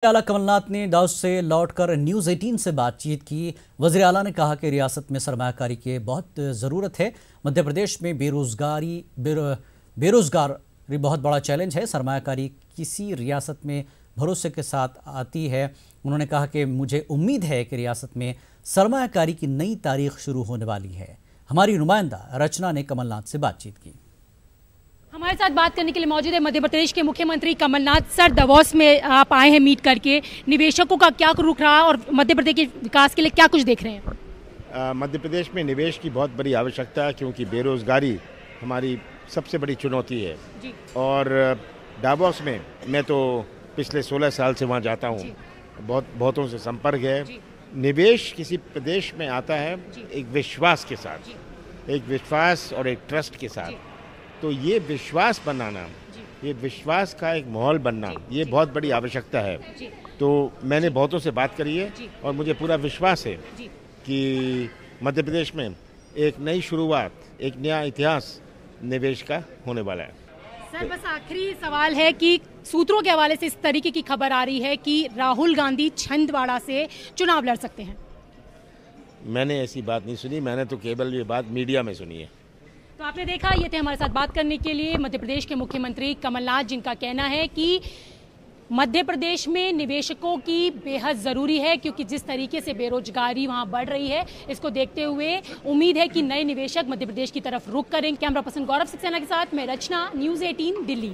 आला कमलनाथ ने दाऊद से लौटकर न्यूज़ 18 से बातचीत की। वज़ीर आला ने कहा कि रियासत में सरमायाकारी की बहुत ज़रूरत है। मध्य प्रदेश में बेरोज़गारी बहुत बड़ा चैलेंज है। सरमायाकारी किसी रियासत में भरोसे के साथ आती है। उन्होंने कहा कि मुझे उम्मीद है कि रियासत में सरमायाकारी की नई तारीख शुरू होने वाली है। हमारी नुमाइंदा रचना ने कमलनाथ से बातचीत की। हमारे साथ बात करने के लिए मौजूद है मध्य प्रदेश के मुख्यमंत्री कमलनाथ। सर, davos में आप आए हैं मीट करके, निवेशकों का क्या रुख रहा और मध्य प्रदेश के विकास के लिए क्या कुछ देख रहे हैं? मध्य प्रदेश में निवेश की बहुत बड़ी आवश्यकता है, क्योंकि बेरोजगारी हमारी सबसे बड़ी चुनौती है जी। और davos में मैं तो पिछले 16 साल से वहाँ जाता हूँ, बहुतों से संपर्क है। निवेश किसी प्रदेश में आता है एक विश्वास के साथ, एक विश्वास और एक ट्रस्ट के साथ। तो ये विश्वास बनाना, ये विश्वास का एक माहौल बनना, ये बहुत बड़ी आवश्यकता है। तो मैंने बहुतों से बात करी है और मुझे पूरा विश्वास है कि मध्य प्रदेश में एक नई शुरुआत, एक नया इतिहास निवेश का होने वाला है। सर, बस आखिरी सवाल है कि सूत्रों के हवाले से इस तरीके की खबर आ रही है कि राहुल गांधी छिंदवाड़ा से चुनाव लड़ सकते हैं। मैंने ऐसी बात नहीं सुनी, मैंने तो केवल ये बात मीडिया में सुनी है। तो आपने देखा, ये थे हमारे साथ बात करने के लिए मध्य प्रदेश के मुख्यमंत्री कमलनाथ, जिनका कहना है कि मध्य प्रदेश में निवेशकों की बेहद ज़रूरी है, क्योंकि जिस तरीके से बेरोजगारी वहां बढ़ रही है, इसको देखते हुए उम्मीद है कि नए निवेशक मध्य प्रदेश की तरफ रुख करें। कैमरा पर्सन गौरव सक्सेना के साथ मैं रचना, न्यूज़ 18 दिल्ली।